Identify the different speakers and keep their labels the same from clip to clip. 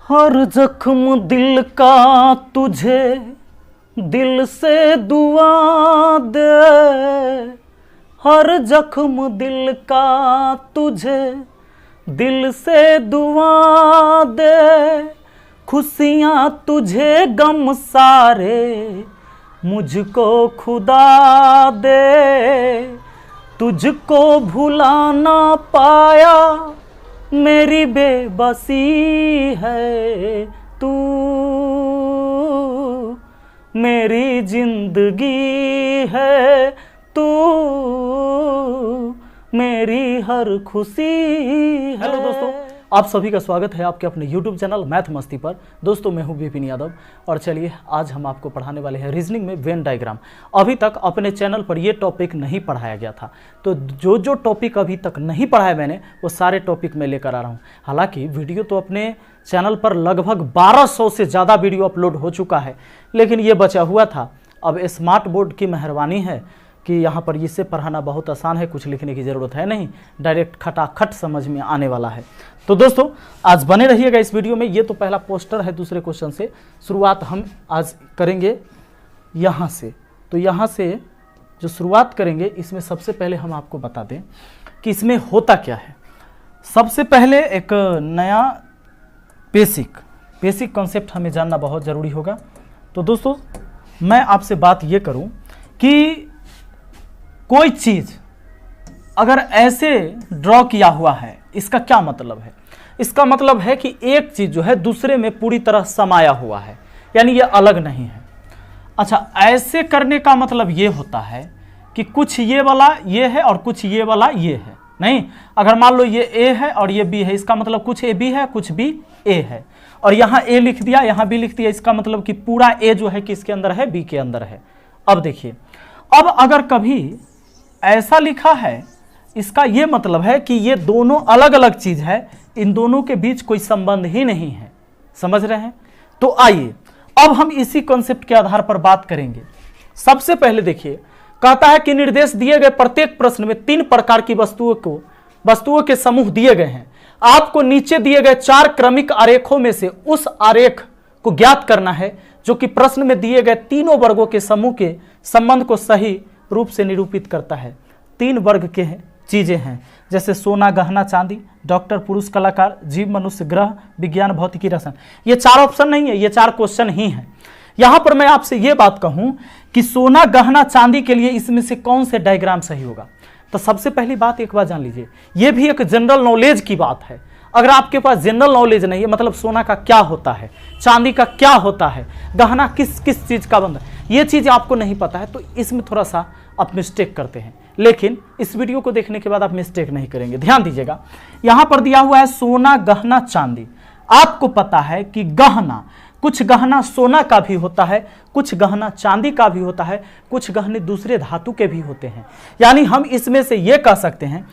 Speaker 1: हर जख्म दिल का तुझे दिल से दुआ दे, हर जख्म दिल का तुझे दिल से दुआ दे, खुशियाँ तुझे गम सारे मुझको खुदा दे, तुझको भुला ना पाया मेरी बेबसी है तू, मेरी जिंदगी है तू, मेरी हर खुशी है। हेलो दोस्तों, आप सभी का स्वागत है आपके अपने YouTube चैनल मैथ मस्ती पर। दोस्तों मैं हूं विपिन यादव और चलिए आज हम आपको पढ़ाने वाले हैं रीजनिंग में वेन डायग्राम। अभी तक अपने चैनल पर ये टॉपिक नहीं पढ़ाया गया था, तो जो टॉपिक अभी तक नहीं पढ़ाया मैंने वो सारे टॉपिक मैं लेकर आ रहा हूं। हालांकि वीडियो तो अपने चैनल पर लगभग 1200 से ज़्यादा वीडियो अपलोड हो चुका है, लेकिन ये बचा हुआ था। अब स्मार्ट बोर्ड की मेहरबानी है कि यहाँ पर इसे पढ़ाना बहुत आसान है, कुछ लिखने की ज़रूरत है नहीं, डायरेक्ट खटाखट समझ में आने वाला है। तो दोस्तों आज बने रहिएगा इस वीडियो में। ये तो पहला पोस्टर है दूसरे क्वेश्चन से। शुरुआत हम आज करेंगे यहाँ से। तो यहाँ से जो शुरुआत करेंगे इसमें सबसे पहले हम आपको बता दें कि इसमें होता क्या है। सबसे पहले एक नया बेसिक कॉन्सेप्ट हमें जानना बहुत ज़रूरी होगा। तो दोस्तों मैं आपसे बात ये करूँ कि कोई चीज़ अगर ऐसे ड्रॉ किया हुआ है, इसका क्या मतलब है? इसका मतलब है कि एक चीज़ जो है दूसरे में पूरी तरह समाया हुआ है, यानी ये अलग नहीं है। अच्छा, ऐसे करने का मतलब ये होता है कि कुछ ये वाला ये है और कुछ ये वाला ये है। नहीं, अगर मान लो ये ए है और ये बी है, इसका मतलब कुछ ए बी है कुछ बी ए है, और यहाँ ए लिख दिया यहाँ बी लिख दिया, इसका मतलब कि पूरा ए जो है किसके अंदर है? बी के अंदर है। अब देखिए, अब अगर कभी ऐसा लिखा है, इसका ये मतलब है कि ये दोनों अलग अलग चीज है, इन दोनों के बीच कोई संबंध ही नहीं है। समझ रहे हैं? तो आइए अब हम इसी कॉन्सेप्ट के आधार पर बात करेंगे। सबसे पहले देखिए, कहता है कि निर्देश दिए गए प्रत्येक प्रश्न में 3 प्रकार की वस्तुओं के समूह दिए गए हैं। आपको नीचे दिए गए 4 क्रमिक आरेखों में से उस आरेख को ज्ञात करना है जो कि प्रश्न में दिए गए तीनों वर्गों के समूह के संबंध को सही रूप से निरूपित करता है। 3 वर्ग के चीजें हैं, जैसे सोना, गहना, चांदी, डॉक्टर, पुरुष, कलाकार, जीव, मनुष्य, ग्रह, विज्ञान, भौतिकी, रसायन। ये 4 ऑप्शन नहीं है, ये 4 क्वेश्चन ही हैं। यहां पर मैं आपसे ये बात कहूं कि सोना, गहना, चांदी के लिए इसमें से कौन से डायग्राम सही होगा। तो सबसे पहली बात एक बार जान लीजिए, ये भी एक जनरल नॉलेज की बात है। अगर आपके पास जनरल नॉलेज नहीं है, मतलब सोना का क्या होता है, चांदी का क्या होता है, गहना किस किस चीज का बनता है, ये चीज आपको नहीं पता है, तो इसमें थोड़ा सा आप मिस्टेक करते हैं। लेकिन इस वीडियो को देखने के बाद आप मिस्टेक नहीं करेंगे। ध्यान दीजिएगा, यहां पर दिया हुआ है सोना, गहना, चांदी। आपको पता है कि गहना, कुछ गहना सोना का भी होता है, कुछ गहना चांदी का भी होता है, कुछ गहने दूसरे धातु के भी होते हैं। यानी हम इसमें से ये कह सकते हैं,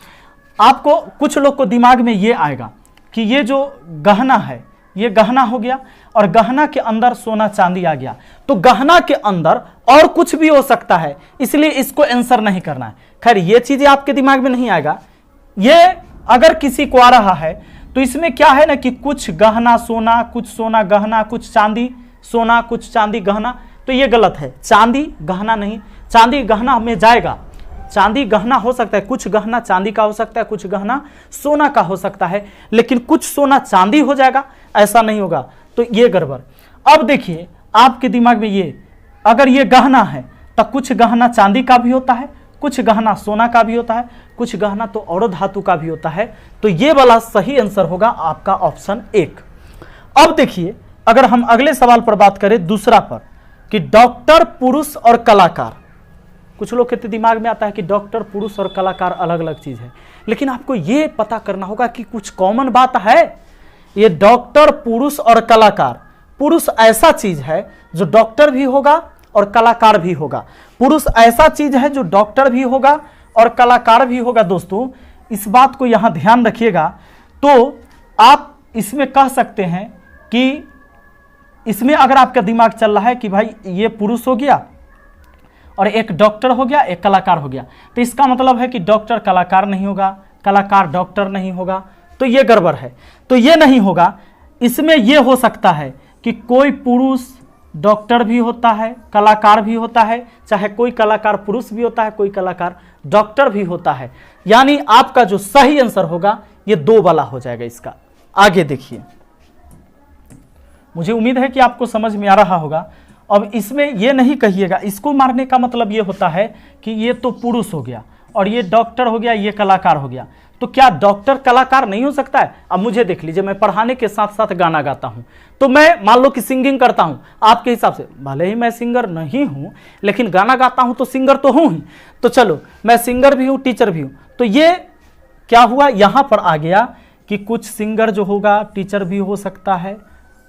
Speaker 1: आपको कुछ लोग को दिमाग में ये आएगा कि ये जो गहना है ये गहना हो गया और गहना के अंदर सोना चांदी आ गया, तो गहना के अंदर और कुछ भी हो सकता है, इसलिए इसको आंसर नहीं करना है। खैर ये चीजें आपके दिमाग में नहीं आएगा। ये अगर किसी को आ रहा है तो इसमें क्या है ना कि कुछ गहना सोना, कुछ सोना गहना, कुछ चांदी सोना, कुछ चांदी गहना, तो ये गलत है। चांदी गहना नहीं, चांदी गहना में जाएगा। चांदी गहना हो सकता है, कुछ गहना चांदी का हो सकता है, कुछ गहना सोना का हो सकता है, लेकिन कुछ सोना चांदी हो जाएगा, ऐसा नहीं होगा, तो ये गड़बड़। अब देखिए आपके दिमाग में ये, अगर ये गहना है तो कुछ गहना चांदी का भी होता है, कुछ गहना सोना का भी होता है, कुछ गहना तो और धातु का भी होता है, तो ये वाला सही आंसर होगा आपका ऑप्शन 1। अब देखिए, अगर हम अगले सवाल पर बात करें, दूसरा पर, कि डॉक्टर, पुरुष और कलाकार। कुछ लोग के दिमाग में आता है कि डॉक्टर, पुरुष और कलाकार अलग अलग चीज है, लेकिन आपको यह पता करना होगा कि कुछ कॉमन बात है। ये डॉक्टर, पुरुष और कलाकार, पुरुष ऐसा चीज है जो डॉक्टर भी होगा और कलाकार भी होगा, पुरुष ऐसा चीज है जो डॉक्टर भी होगा और कलाकार भी होगा। दोस्तों इस बात को यहां ध्यान रखिएगा। तो आप इसमें कह सकते हैं कि इसमें अगर आपका दिमाग चल रहा है कि भाई ये पुरुष हो गया और एक डॉक्टर हो गया, एक कलाकार हो गया, तो इसका मतलब है कि डॉक्टर कलाकार नहीं होगा, कलाकार डॉक्टर नहीं होगा, तो ये गड़बड़ है। तो ये नहीं होगा, इसमें यह हो सकता है कि कोई पुरुष डॉक्टर भी होता है, कलाकार भी होता है, चाहे कोई कलाकार पुरुष भी होता है, कोई कलाकार डॉक्टर भी होता है। यानी आपका जो सही आंसर होगा ये 2 वाला हो जाएगा इसका। आगे देखिए, मुझे उम्मीद है कि आपको समझ में आ रहा होगा। अब इसमें यह नहीं कहिएगा, इसको मारने का मतलब यह होता है कि ये तो पुरुष हो गया और ये डॉक्टर हो गया, ये कलाकार हो गया, तो क्या डॉक्टर कलाकार नहीं हो सकता है? अब मुझे देख लीजिए, मैं पढ़ाने के साथ साथ गाना गाता हूं, तो मैं मान लो कि सिंगिंग करता हूं, आपके हिसाब से भले ही मैं सिंगर नहीं हूं लेकिन गाना गाता हूं तो सिंगर तो हूं ही। तो चलो, मैं सिंगर भी हूं, टीचर भी हूं, तो ये क्या हुआ, यहां पर आ गया कि कुछ सिंगर जो होगा टीचर भी हो सकता है,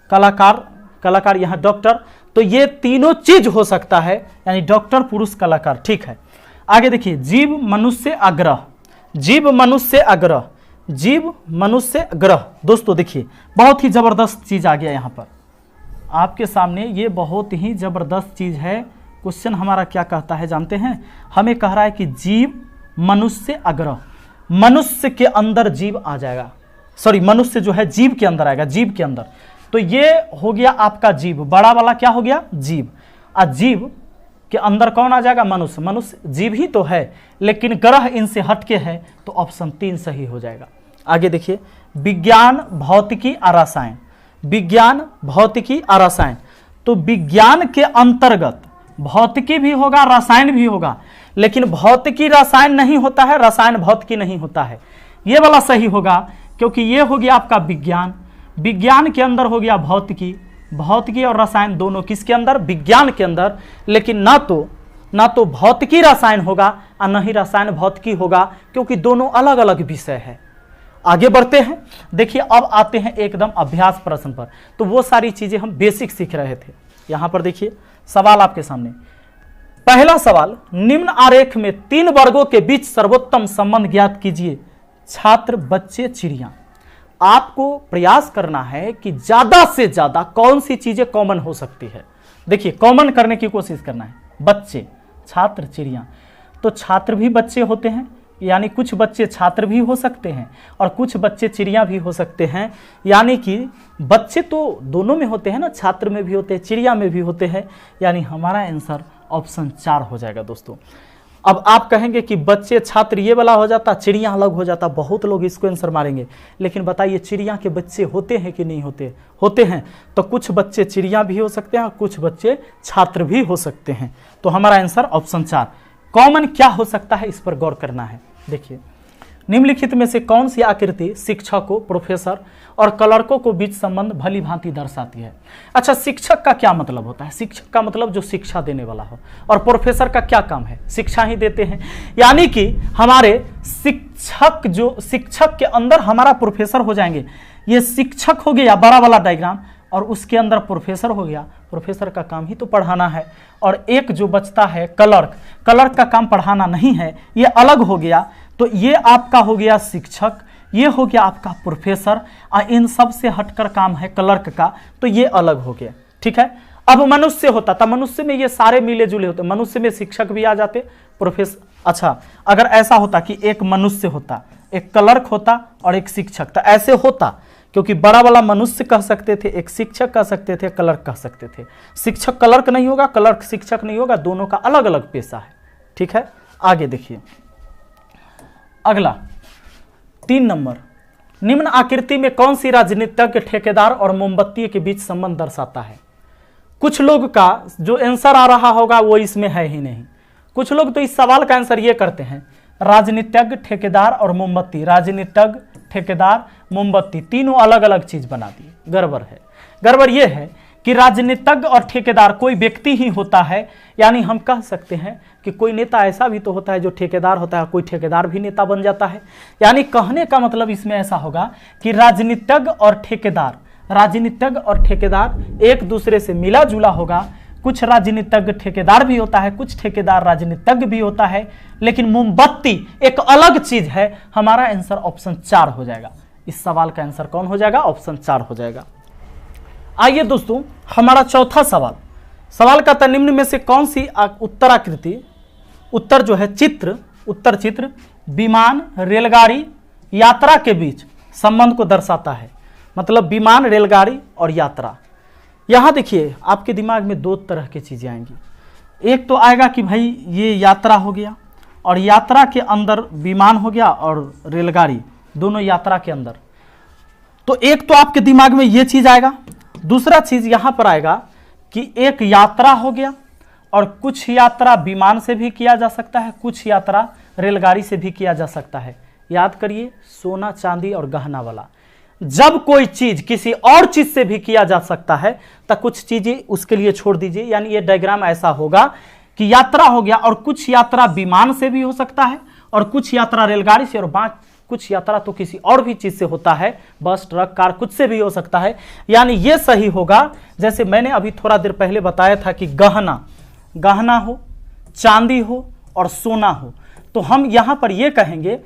Speaker 1: कलाकार यहां डॉक्टर, तो ये तीनों चीज हो सकता है, यानी डॉक्टर पुरुष कलाकार। ठीक है, आगे देखिए, जीव मनुष्य अग्रह, जीव मनुष्य अग्रह, जीव मनुष्य ग्रह। दोस्तों देखिए, बहुत ही जबरदस्त चीज आ गया यहां पर आपके सामने, ये बहुत ही जबरदस्त चीज है। क्वेश्चन हमारा क्या कहता है जानते हैं? हमें कह रहा है कि जीव मनुष्य अग्रह, मनुष्य के अंदर जीव आ जाएगा, सॉरी मनुष्य जो है जीव के अंदर आएगा, जीव के अंदर, तो ये हो गया आपका जीव, बड़ा वाला क्या हो गया, जीव। जीव के अंदर कौन आ जाएगा, मनुष्य, मनुष्य जीव ही तो है, लेकिन ग्रह इनसे हटके है, तो ऑप्शन 3 सही हो जाएगा। आगे देखिए, विज्ञान भौतिकी और रसायन, विज्ञान भौतिकी और रसायन, तो विज्ञान के अंतर्गत भौतिकी भी होगा, रसायन भी होगा, लेकिन भौतिकी रसायन नहीं होता है, रसायन भौतिकी नहीं होता है, ये वाला सही होगा, क्योंकि ये हो गया आपका विज्ञान, विज्ञान के अंदर हो गया भौतिकी, भौतिकी और रसायन दोनों किसके अंदर, विज्ञान के अंदर, लेकिन ना तो भौतिकी रसायन होगा और न ही रसायन भौतिकी होगा, क्योंकि दोनों अलग अलग विषय है। आगे बढ़ते हैं, देखिए अब आते हैं एकदम अभ्यास प्रश्न पर। तो वो सारी चीजें हम बेसिक सीख रहे थे। यहां पर देखिए सवाल आपके सामने, पहला सवाल, निम्न आरेख में 3 वर्गों के बीच सर्वोत्तम संबंध ज्ञात कीजिए। छात्र, बच्चे, चिड़िया। आपको प्रयास करना है कि ज्यादा से ज्यादा कौन सी चीजें कॉमन हो सकती है। देखिए कॉमन करने की कोशिश करना है, बच्चे, छात्र, चिड़िया। तो छात्र भी बच्चे होते हैं, यानी कुछ बच्चे छात्र भी हो सकते हैं और कुछ बच्चे चिड़िया भी हो सकते हैं, यानी कि बच्चे तो दोनों में होते हैं ना, छात्र में भी होते हैं, चिड़िया में भी होते हैं, यानी हमारा आंसर ऑप्शन 4 हो जाएगा दोस्तों। अब आप कहेंगे कि बच्चे छात्र ये वाला हो जाता, चिड़िया अलग हो जाता, बहुत लोग इसको आंसर मारेंगे, लेकिन बताइए चिड़िया के बच्चे होते हैं कि नहीं होते? होते हैं, तो कुछ बच्चे चिड़िया भी हो सकते हैं और कुछ बच्चे छात्र भी हो सकते हैं, तो हमारा आंसर ऑप्शन 4। कॉमन क्या हो सकता है, इस पर गौर करना है। देखिए, निम्नलिखित में से कौन सी आकृति शिक्षकों, प्रोफेसर और क्लर्कों को बीच संबंध भली भांति दर्शाती है? अच्छा, शिक्षक का क्या मतलब होता है? शिक्षक का मतलब जो शिक्षा देने वाला हो, और प्रोफेसर का क्या काम है? शिक्षा ही देते हैं, यानी कि हमारे शिक्षक के अंदर हमारा प्रोफेसर हो जाएंगे। ये शिक्षक हो गया बड़ा वाला डायग्राम, और उसके अंदर प्रोफेसर हो गया, प्रोफेसर का काम ही तो पढ़ाना है। और एक जो बचता है क्लर्क, क्लर्क का काम पढ़ाना नहीं है, ये अलग हो गया। तो ये आपका हो गया शिक्षक, ये हो गया आपका प्रोफेसर, और इन सब से हटकर काम है क्लर्क का, तो ये अलग हो गया। ठीक है, अब मनुष्य होता था, मनुष्य में ये सारे मिले जुले होते, मनुष्य में शिक्षक भी आ जाते, प्रोफेसर। अच्छा, अगर ऐसा होता कि एक मनुष्य होता, एक क्लर्क होता और एक शिक्षक, तो ऐसे होता, क्योंकि बड़ा वाला मनुष्य कह सकते थे, एक शिक्षक कह सकते थे, क्लर्क कह सकते थे। शिक्षक क्लर्क नहीं होगा, क्लर्क शिक्षक नहीं होगा, दोनों का अलग अलग पेशा है। ठीक है, आगे देखिए अगला 3 नंबर, निम्न आकृति में कौन सी राजनीतिज्ञ ठेकेदार और मोमबत्ती के बीच संबंध दर्शाता है? कुछ लोग का जो आंसर आ रहा होगा वो इसमें है ही नहीं। कुछ लोग तो इस सवाल का आंसर ये करते हैं, राजनीतिज्ञ, ठेकेदार और मोमबत्ती, राजनीतिज्ञ, ठेकेदार, मोमबत्ती, तीनों अलग अलग चीज बना दी। गड़बड़ है। गड़बड़ यह है कि राजनीतिज्ञ और ठेकेदार कोई व्यक्ति ही होता है, यानी हम कह सकते हैं कि कोई नेता ऐसा भी तो होता है जो ठेकेदार होता है, कोई ठेकेदार भी नेता बन जाता है। यानी कहने का मतलब इसमें ऐसा होगा कि राजनीतिज्ञ और ठेकेदार एक दूसरे से मिला जुला होगा। कुछ राजनीतिज्ञ ठेकेदार भी होता है, कुछ ठेकेदार राजनीतिज्ञ भी होता है, लेकिन मोमबत्ती एक अलग चीज है। हमारा आंसर ऑप्शन 4 हो जाएगा। इस सवाल का आंसर कौन हो जाएगा? ऑप्शन 4 हो जाएगा। आइए दोस्तों, हमारा चौथा सवाल का निम्न में से कौन सी उत्तराकृति, उत्तर जो है चित्र, उत्तर चित्र विमान, रेलगाड़ी, यात्रा के बीच संबंध को दर्शाता है? मतलब विमान, रेलगाड़ी और यात्रा। यहाँ देखिए आपके दिमाग में दो तरह की चीज़ें आएंगी। एक तो आएगा कि भाई ये यात्रा हो गया और यात्रा के अंदर विमान हो गया और रेलगाड़ी, दोनों यात्रा के अंदर। तो एक तो आपके दिमाग में ये चीज़ आएगा। दूसरा चीज़ यहाँ पर आएगा कि एक यात्रा हो गया और कुछ यात्रा विमान से भी किया जा सकता है, कुछ यात्रा रेलगाड़ी से भी किया जा सकता है। याद करिए सोना, चांदी और गहना वाला। जब कोई चीज किसी और चीज से भी किया जा सकता है तो कुछ चीजें उसके लिए छोड़ दीजिए। यानी ये डायग्राम ऐसा होगा कि यात्रा हो गया और कुछ यात्रा विमान से भी हो सकता है और कुछ यात्रा रेलगाड़ी से, और बाकी कुछ यात्रा तो किसी और भी चीज से होता है, बस, ट्रक, कार, कुछ से भी हो सकता है। यानी ये सही होगा। जैसे मैंने अभी थोड़ा देर पहले बताया था कि गहना हो, चांदी हो और सोना हो, तो हम यहां पर यह कहेंगे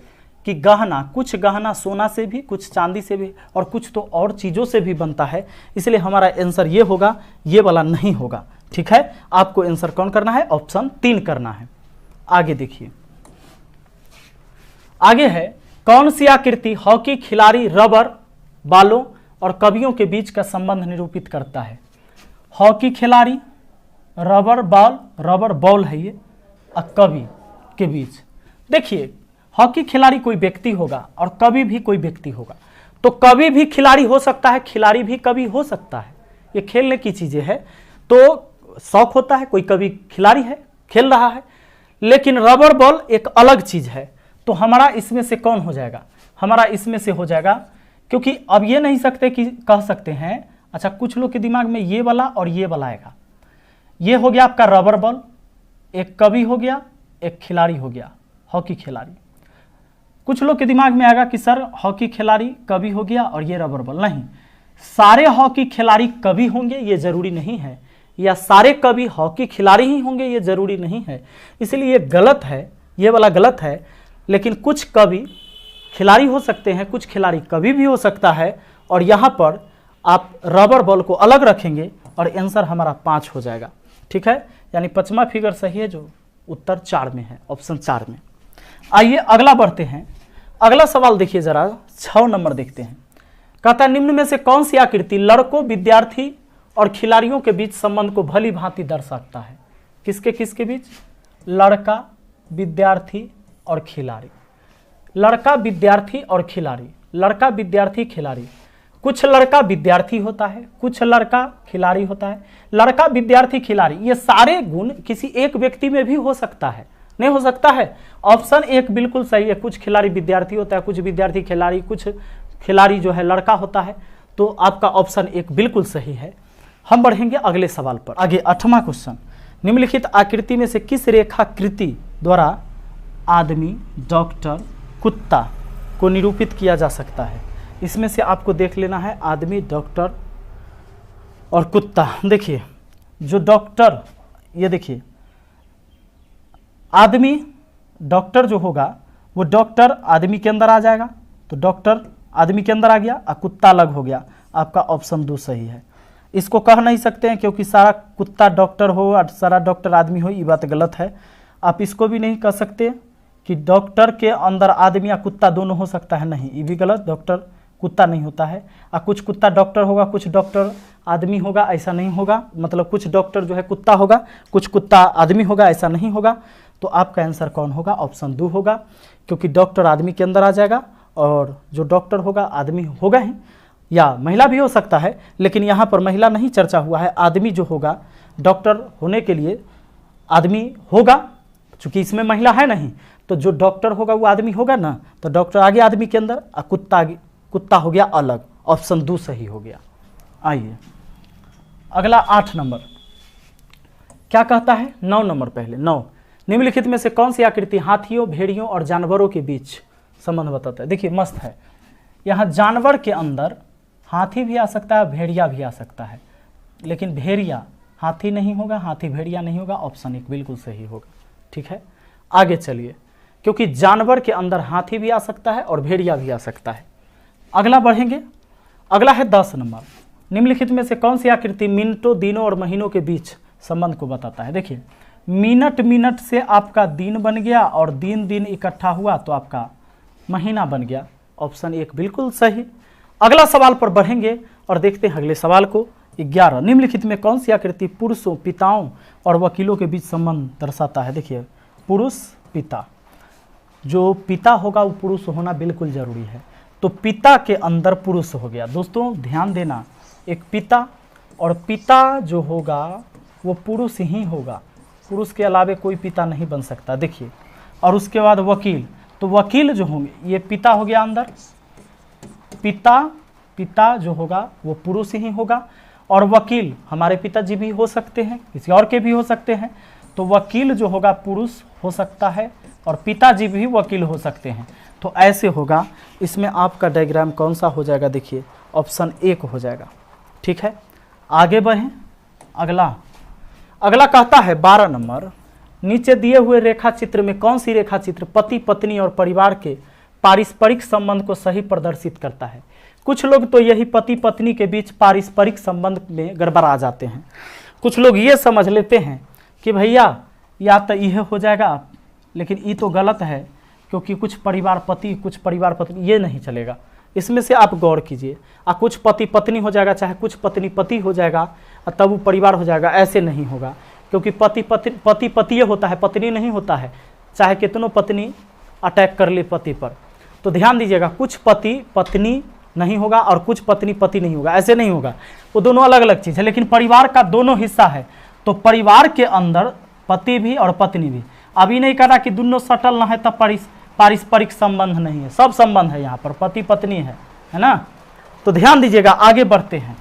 Speaker 1: कि गहना, कुछ गहना सोना से भी, कुछ चांदी से भी और कुछ तो और चीज़ों से भी बनता है। इसलिए हमारा आंसर ये होगा, ये वाला नहीं होगा। ठीक है, आपको आंसर कौन करना है? ऑप्शन 3 करना है। आगे देखिए, आगे है कौन सी आकृति हॉकी खिलाड़ी रबर बालों और कवियों के बीच का संबंध निरूपित करता है? हॉकी खिलाड़ी, रबर बॉल है ये, और कवि के बीच। देखिए हॉकी खिलाड़ी कोई व्यक्ति होगा और कवि भी कोई व्यक्ति होगा, तो कवि भी खिलाड़ी हो सकता है, खिलाड़ी भी कवि हो सकता है। ये खेलने की चीजें है, तो शौक होता है, कोई कवि खिलाड़ी है, खेल रहा है। लेकिन रबर बॉल एक अलग चीज है, तो हमारा इसमें से कौन हो जाएगा? हमारा इसमें से हो जाएगा, क्योंकि अब ये नहीं सकते कि कह सकते हैं, अच्छा कुछ लोग के दिमाग में ये वाला और ये वाला आएगा। ये हो गया आपका रबर बॉल, एक कवि हो गया, एक खिलाड़ी हो गया, हॉकी खिलाड़ी। कुछ लोग के दिमाग में आएगा कि सर हॉकी खिलाड़ी कवि हो गया और ये रबर बॉल। नहीं, सारे हॉकी खिलाड़ी कवि होंगे ये जरूरी नहीं है, या सारे कवि हॉकी खिलाड़ी ही होंगे ये जरूरी नहीं है। इसलिए ये गलत है, ये वाला गलत है। लेकिन कुछ कवि खिलाड़ी हो सकते हैं, कुछ खिलाड़ी कवि भी हो सकता है, और यहाँ पर आप रबर बॉल को अलग रखेंगे और आंसर हमारा 5 हो जाएगा। ठीक है, यानी 5वां फिगर सही है, जो उत्तर 4 में है, ऑप्शन 4 में। आइए अगला बढ़ते हैं। अगला सवाल देखिए जरा, 6 नंबर देखते हैं। कहता है निम्न में से कौन सी आकृति लड़कों, विद्यार्थी और खिलाड़ियों के बीच संबंध को भली भांति दर्शाता है? किसके किसके बीच? लड़का, विद्यार्थी और खिलाड़ी। लड़का, विद्यार्थी और खिलाड़ी, लड़का, विद्यार्थी, खिलाड़ी। कुछ लड़का विद्यार्थी होता है, कुछ लड़का खिलाड़ी होता है। लड़का, विद्यार्थी, खिलाड़ी, ये सारे गुण किसी एक व्यक्ति में भी हो सकता है, नहीं हो सकता है? ऑप्शन 1 बिल्कुल सही है। कुछ खिलाड़ी विद्यार्थी होता है, कुछ विद्यार्थी खिलाड़ी, कुछ खिलाड़ी जो है लड़का होता है। तो आपका ऑप्शन 1 बिल्कुल सही है। हम बढ़ेंगे अगले सवाल पर। आगे 8वां क्वेश्चन, निम्नलिखित आकृति में से किस रेखाकृति द्वारा आदमी, डॉक्टर, कुत्ता को निरूपित किया जा सकता है? इसमें से आपको देख लेना है आदमी, डॉक्टर और कुत्ता। देखिए जो डॉक्टर, ये देखिए आदमी, डॉक्टर जो होगा वो डॉक्टर आदमी के अंदर आ जाएगा, तो डॉक्टर आदमी के अंदर आ गया और कुत्ता अलग हो गया। आपका ऑप्शन 2 सही है। इसको कह नहीं सकते हैं क्योंकि सारा कुत्ता डॉक्टर हो और सारा डॉक्टर आदमी हो, ये बात गलत है। आप इसको भी नहीं कह सकते कि डॉक्टर के अंदर आदमी या कुत्ता दोनों हो सकता है, नहीं, ये भी गलत। डॉक्टर कुत्ता नहीं होता है, और कुछ कुत्ता डॉक्टर होगा, कुछ डॉक्टर आदमी होगा, ऐसा नहीं होगा। मतलब कुछ डॉक्टर जो है कुत्ता होगा, कुछ कुत्ता आदमी होगा, ऐसा नहीं होगा। तो आपका आंसर कौन होगा? ऑप्शन 2 होगा, क्योंकि डॉक्टर आदमी के अंदर आ जाएगा और जो डॉक्टर होगा आदमी होगा ही, या महिला भी हो सकता है, लेकिन यहाँ पर महिला नहीं चर्चा हुआ है। आदमी जो होगा डॉक्टर होने के लिए आदमी होगा, चूंकि इसमें महिला है नहीं, तो जो डॉक्टर होगा वो आदमी होगा ना, तो डॉक्टर आगे आदमी के अंदर और कुत्ता आगे, कुत्ता हो गया अलग। ऑप्शन 2 सही हो गया। आइए अगला 8 नंबर क्या कहता है? 9 नंबर पहले 9, निम्नलिखित में से कौन सी आकृति हाथियों, भेड़ियों और जानवरों के बीच संबंध बताता है? देखिए मस्त है। यहाँ जानवर के अंदर हाथी भी आ सकता है, भेड़िया भी आ सकता है, लेकिन भेड़िया हाथी नहीं होगा, हाथी भेड़िया नहीं होगा। ऑप्शन 1 बिल्कुल सही होगा। ठीक है, आगे चलिए, क्योंकि जानवर के अंदर हाथी भी आ सकता है और भेड़िया भी आ सकता है। अगला बढ़ेंगे। अगला है 10 नंबर, निम्नलिखित में से कौन सी आकृति मिनटों, दिनों और महीनों के बीच संबंध को बताता है? देखिए मिनट, मिनट से आपका दिन बन गया और दिन दिन इकट्ठा हुआ तो आपका महीना बन गया। ऑप्शन 1 बिल्कुल सही। अगला सवाल पर बढ़ेंगे और देखते हैं अगले सवाल को। 11, निम्नलिखित में कौन सी आकृति पुरुषों, पिताओं और वकीलों के बीच संबंध दर्शाता है? देखिए, पुरुष पिता, जो पिता होगा वो पुरुष होना बिल्कुल जरूरी है, तो पिता के अंदर पुरुष हो गया। दोस्तों ध्यान देना, एक पिता, और पिता जो होगा वो पुरुष ही होगा, पुरुष के अलावे कोई पिता नहीं बन सकता। देखिए, और उसके बाद वकील, तो वकील जो होंगे ये पिता हो गया अंदर, पिता जो होगा वो पुरुष ही होगा, और वकील हमारे पिताजी भी हो सकते हैं, किसी और के भी हो सकते हैं, तो वकील जो होगा पुरुष हो सकता है और पिताजी भी वकील हो सकते हैं। तो ऐसे होगा। इसमें आपका डायग्राम कौन सा हो जाएगा? देखिए, ऑप्शन 1 हो जाएगा। ठीक है, आगे बढ़ें। अगला कहता है 12 नंबर, नीचे दिए हुए रेखा चित्र में कौन सी रेखा चित्र पति पत्नी और परिवार के पारस्परिक संबंध को सही प्रदर्शित करता है? कुछ लोग तो यही पति पत्नी के बीच पारस्परिक संबंध में गड़बड़ा जाते हैं। कुछ लोग ये समझ लेते हैं कि भैया या तो यह हो जाएगा, लेकिन ये तो गलत है, क्योंकि कुछ परिवार पति कुछ परिवार पत्नी, ये नहीं चलेगा। इसमें से आप गौर कीजिए, कुछ पति पत्नी हो जाएगा, चाहे कुछ पत्नी पति हो जाएगा, तब वो परिवार हो जाएगा, ऐसे नहीं होगा। क्योंकि पति पति होता है, पत्नी नहीं होता है, चाहे कितनों पत्नी अटैक कर ले पति पर। तो ध्यान दीजिएगा, कुछ पति पत्नी नहीं होगा और कुछ पत्नी पति नहीं होगा, ऐसे नहीं होगा, वो दोनों अलग अलग चीज़ है। लेकिन परिवार का दोनों हिस्सा है, तो परिवार के अंदर पति भी और पत्नी भी। अभी नहीं कहा कि दोनों सटल ना है तब पारस्परिक संबंध नहीं है, सब संबंध है, यहाँ पर पति पत्नी है ना। तो ध्यान दीजिएगा, आगे बढ़ते हैं।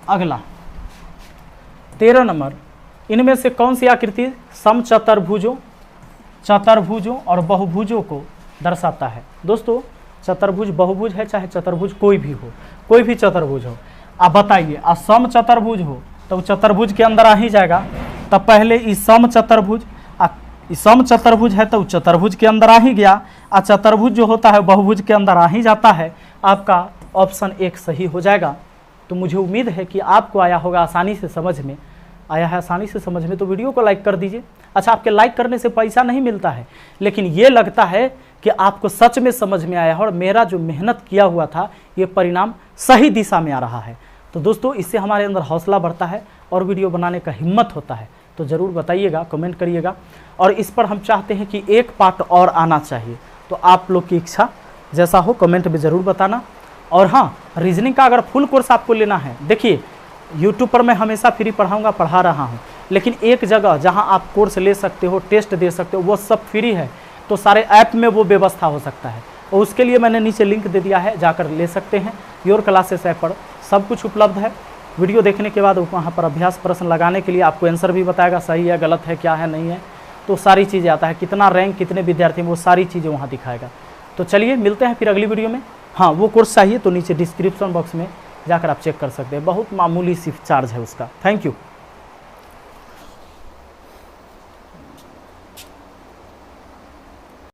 Speaker 1: अगला 13 नंबर, इनमें से कौन सी आकृति समचतुर्भुजों, चतुर्भुजों और बहुभुजों को दर्शाता है? दोस्तों चतुर्भुज बहुभुज है, चाहे चतुर्भुज कोई भी हो, कोई भी चतुर्भुज हो, आप बताइए। समचतुर्भुज हो तो चतुर्भुज के अंदर आ ही जाएगा। तब पहले इस समचतुर्भुज, समचतुर्भुज है तो चतुर्भुज के अंदर आ ही गया, और चतुर्भुज जो होता है बहुभुज के अंदर आ ही जाता है। आपका ऑप्शन 1 सही हो जाएगा। तो मुझे उम्मीद है कि आपको आया होगा आसानी से समझ में, आया है आसानी से समझ में, तो वीडियो को लाइक कर दीजिए। अच्छा, आपके लाइक करने से पैसा नहीं मिलता है, लेकिन ये लगता है कि आपको सच में समझ में आया है और मेरा जो मेहनत किया हुआ था ये परिणाम सही दिशा में आ रहा है। तो दोस्तों इससे हमारे अंदर हौसला बढ़ता है और वीडियो बनाने का हिम्मत होता है। तो ज़रूर बताइएगा, कमेंट करिएगा, और इस पर हम चाहते हैं कि एक पार्ट और आना चाहिए। तो आप लोग की इच्छा जैसा हो कमेंट में ज़रूर बताना। और हाँ, रीजनिंग का अगर फुल कोर्स आपको लेना है, देखिए यूट्यूब पर मैं हमेशा फ्री पढ़ाऊँगा, पढ़ा रहा हूँ, लेकिन एक जगह जहाँ आप कोर्स ले सकते हो, टेस्ट दे सकते हो, वो सब फ्री है। तो सारे ऐप में वो व्यवस्था हो सकता है, और उसके लिए मैंने नीचे लिंक दे दिया है, जाकर ले सकते हैं। योर क्लासेस ऐप पर सब कुछ उपलब्ध है। वीडियो देखने के बाद वहाँ पर अभ्यास प्रश्न लगाने के लिए आपको आंसर भी बताएगा, सही है गलत है क्या है नहीं है, तो सारी चीज़ें आता है, कितना रैंक कितने विद्यार्थी, वो सारी चीज़ें वहाँ दिखाएगा। तो चलिए मिलते हैं फिर अगली वीडियो में। हाँ, वो कोर्स चाहिए तो नीचे डिस्क्रिप्शन बॉक्स में जाकर आप चेक कर सकते हैं, बहुत मामूली सिर्फ चार्ज है उसका। Thank you.